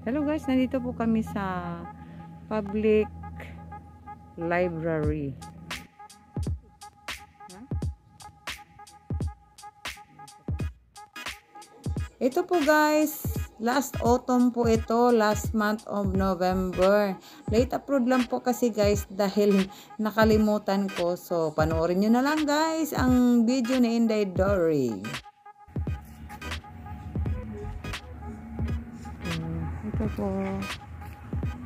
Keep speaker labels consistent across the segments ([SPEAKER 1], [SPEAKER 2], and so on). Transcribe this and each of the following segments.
[SPEAKER 1] Hello guys, nandito po kami sa public library. Ito po guys, last autumn po ito, last month of November. Late upload lang po kasi guys dahil nakalimutan ko. So panoorin nyo na lang guys ang video ni Inday Dory. Ito po,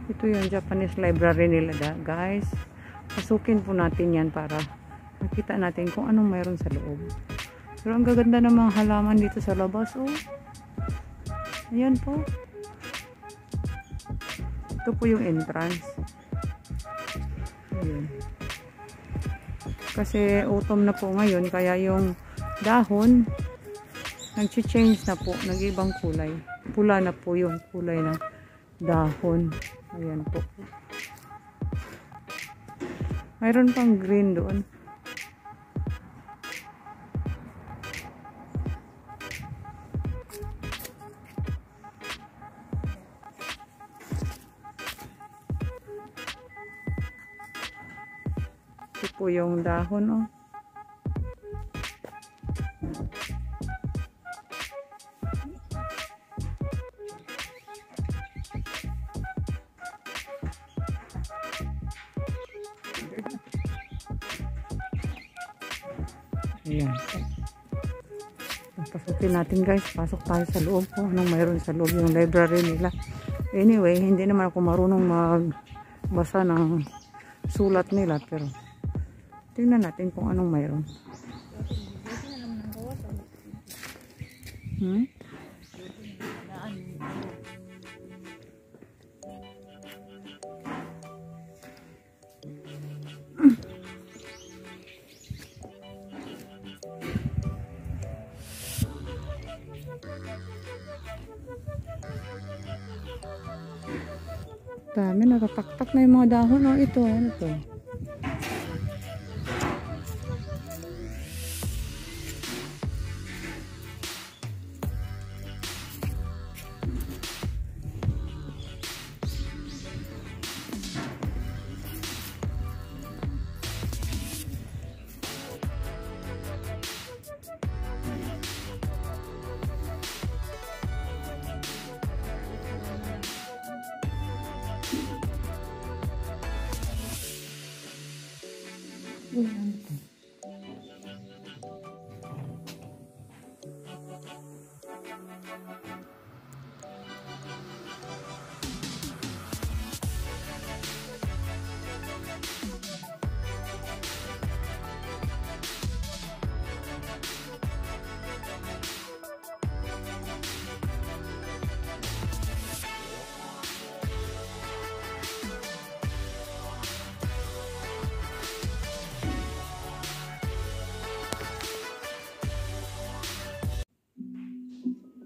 [SPEAKER 1] ito yung Japanese library nila guys. Pasukin po natin yan para makita natin kung anong mayroon sa loob. Pero ang gaganda ng mga halaman dito sa labas, oh. Ayan po. Ito po yung entrance. Ayan. Kasi autumn na po ngayon, kaya yung dahon nag-change na po, nag-ibang kulay. Pula na po yung kulay ng dahon. Ayan po. Mayroon pang green doon. Ito po yung dahon, oh. Ayan. Pasukin natin guys. Pasok tayo sa loob po. Anong mayroon sa loob yung library nila. Anyway, hindi naman ako marunong magbasa ng sulat nila. Pero tingnan natin kung anong mayroon. Dami, natataktak na yung mga dahon. Oh, ito, ano to?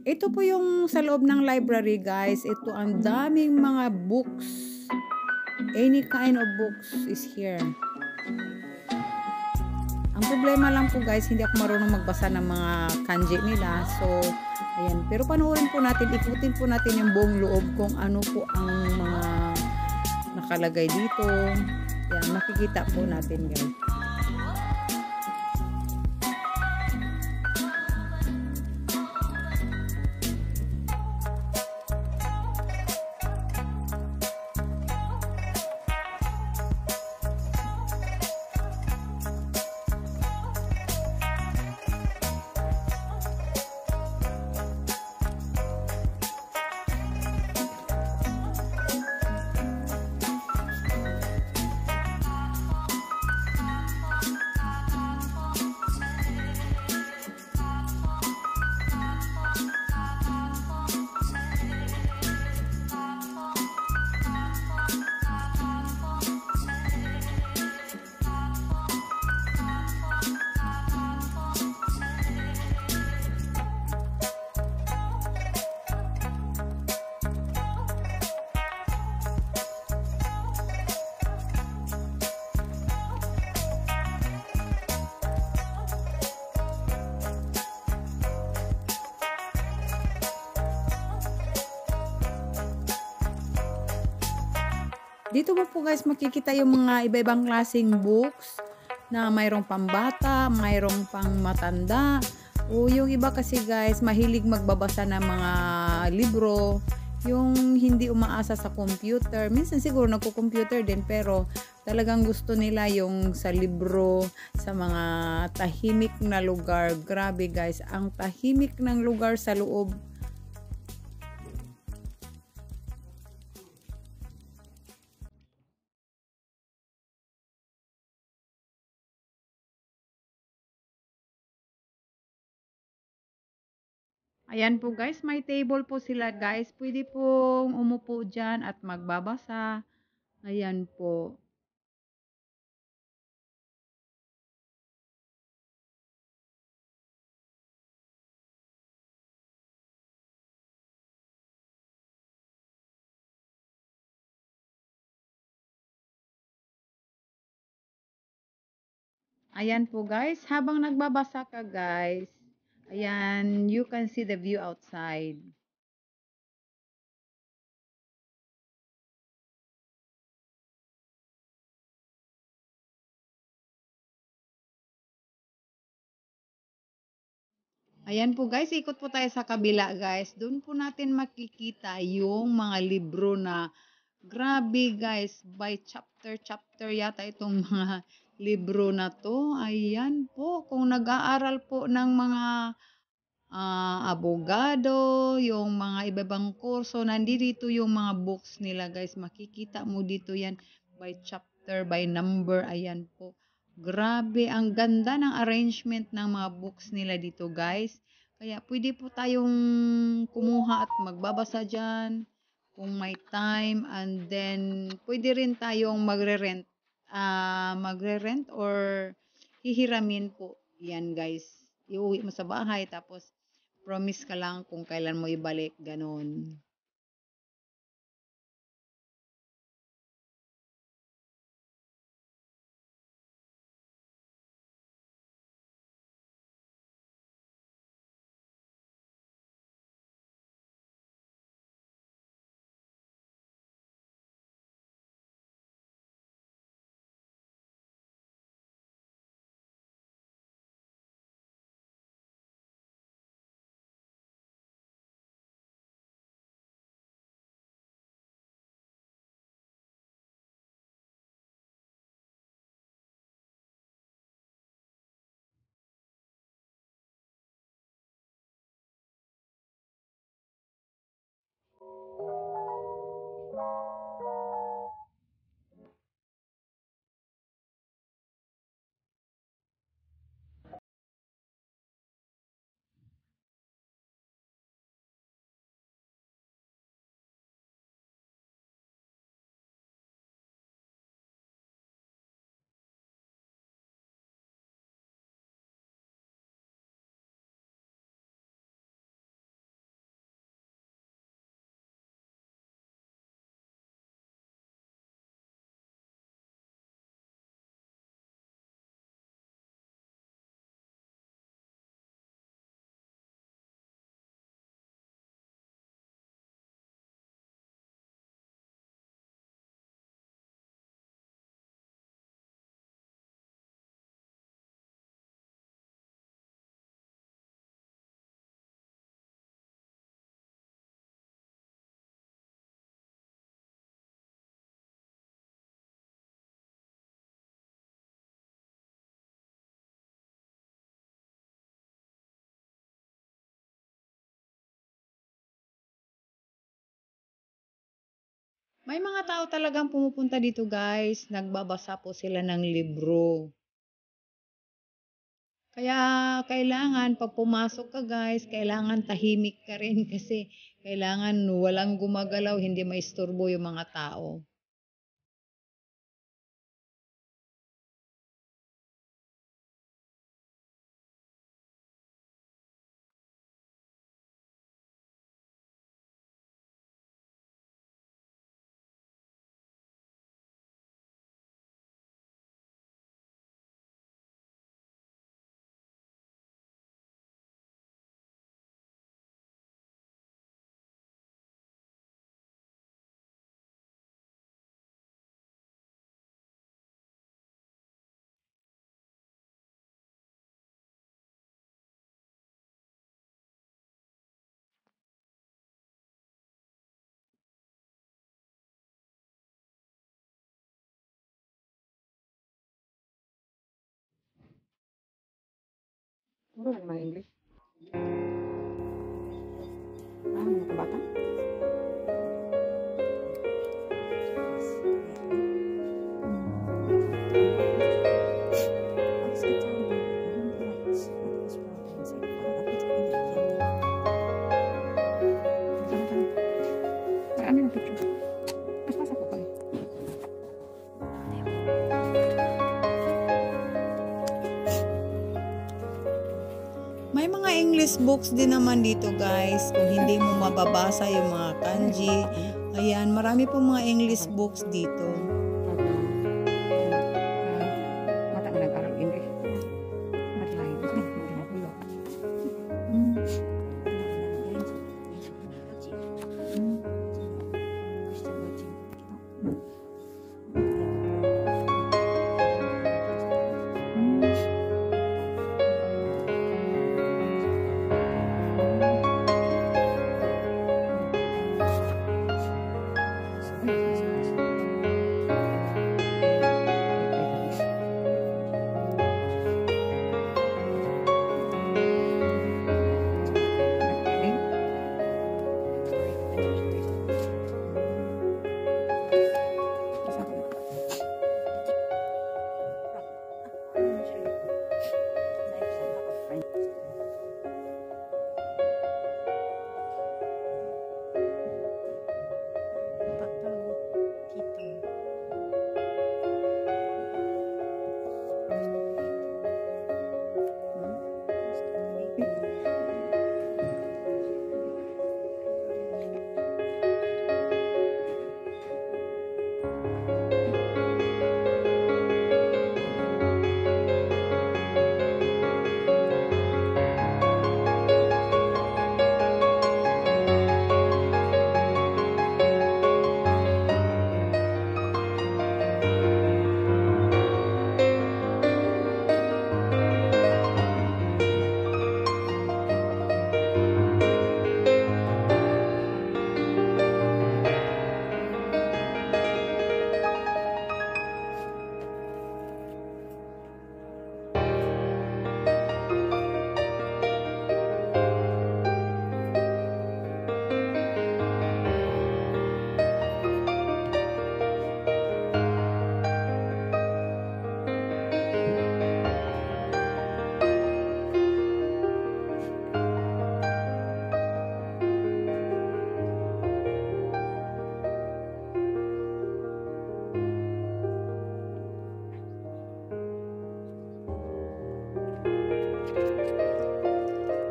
[SPEAKER 1] Ito po yung sa loob ng library guys. Ito ang daming mga books. Any kind of books is here. Ang problema lang po guys, hindi ako marunong magbasa ng mga kanji nila. So, ayan. Pero panoorin po natin, ikutin po natin yung buong loob kung ano po ang mga nakalagay dito. Ayan, makikita po natin guys. Dito mo po guys makikita yung mga iba-ibang klaseng books na mayroong pambata, mayroong pang matanda. O yung iba kasi guys, mahilig magbabasa ng mga libro, yung hindi umaasa sa computer. Minsan siguro nagko-computer din pero talagang gusto nila yung sa libro, sa mga tahimik na lugar. Grabe guys, ang tahimik ng lugar sa loob. Ayan po guys, may table po sila guys. Pwede pong umupo dyan at magbabasa. Ayan po. Ayan po guys, habang nagbabasa ka guys, ayan, you can see the view outside. Ayan po guys, ikot po tayo sa kabila guys. Doon po natin makikita yung mga libro na grabe guys, by chapter yata itong mga libro na to. Ayan po, kung nag-aaral po ng mga abogado, yung mga iba-ibang kurso, nandito yung mga books nila guys. Makikita mo dito yan by chapter, by number. Ayan po. Grabe, ang ganda ng arrangement ng mga books nila dito guys. Kaya pwede po tayong kumuha at magbabasa dyan kung may time, and then pwede rin tayong magre-rent or hihiramin po. Yan guys. Iuwi mo sa bahay tapos promise ka lang kung kailan mo ibalik, ganon. May mga tao talagang pumupunta dito guys, nagbabasa po sila ng libro. Kaya kailangan pag pumasok ka guys, kailangan tahimik ka rin kasi kailangan walang gumagalaw, hindi maisturbo yung mga tao. Puro lang mga English. Mga kabata? Ano yung picture? Mas masa ko pa eh.
[SPEAKER 2] May mga English books din naman dito guys. Kung hindi mo mababasa yung mga kanji. Ayan, marami pong mga English books dito.
[SPEAKER 1] Mata ka nag-aral English. Matlayo.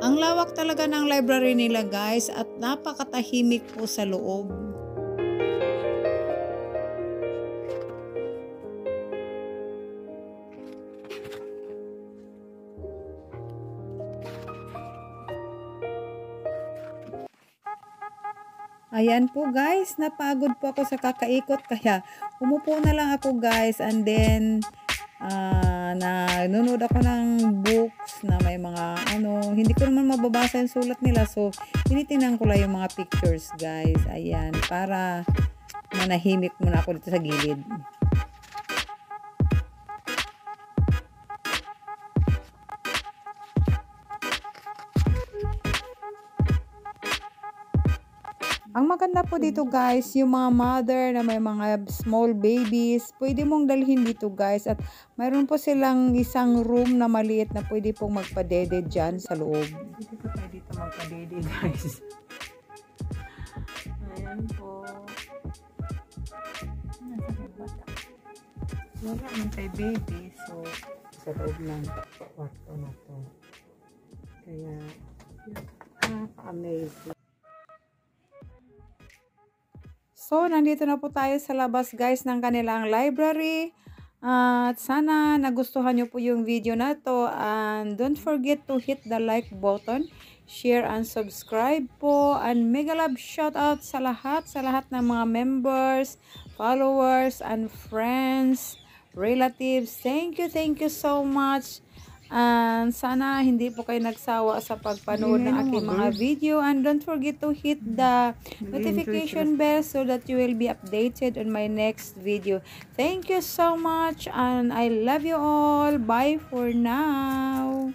[SPEAKER 2] Ang lawak talaga ng library nila guys at napakatahimik po sa loob. Ayan po guys, napagod po ako sa kakaikot kaya umupo na lang ako guys and then nanonood ako ng books na may mga hindi ko naman mababasa yung sulat nila so tinitingnan ko lang yung mga pictures guys. Ayan, para manahimik muna ako dito sa gilid. Ang maganda po dito guys, yung mga mother na may mga small babies, pwede mong dalhin dito guys. At mayroon po silang isang room na maliit na pwede pong magpadede dyan sa loob.
[SPEAKER 1] Hindi po tayo dito magpadede guys. Ayan po. Wala naman tayo baby. So, sa loob ng kwarto na to. Kaya, nakaka-amazing.
[SPEAKER 2] So, nandito na po tayo sa labas guys ng kanilang library. At sana nagustuhan nyo po yung video na to. And don't forget to hit the like button, share and subscribe po. And mega love shout out sa lahat ng mga members, followers and friends, relatives. Thank you so much. And sana hindi po kayo nagsawa sa pagpanood ng aking mga video. And don't forget to hit the notification bell so that you will be updated on my next video. Thank you so much and I love you all. Bye for now.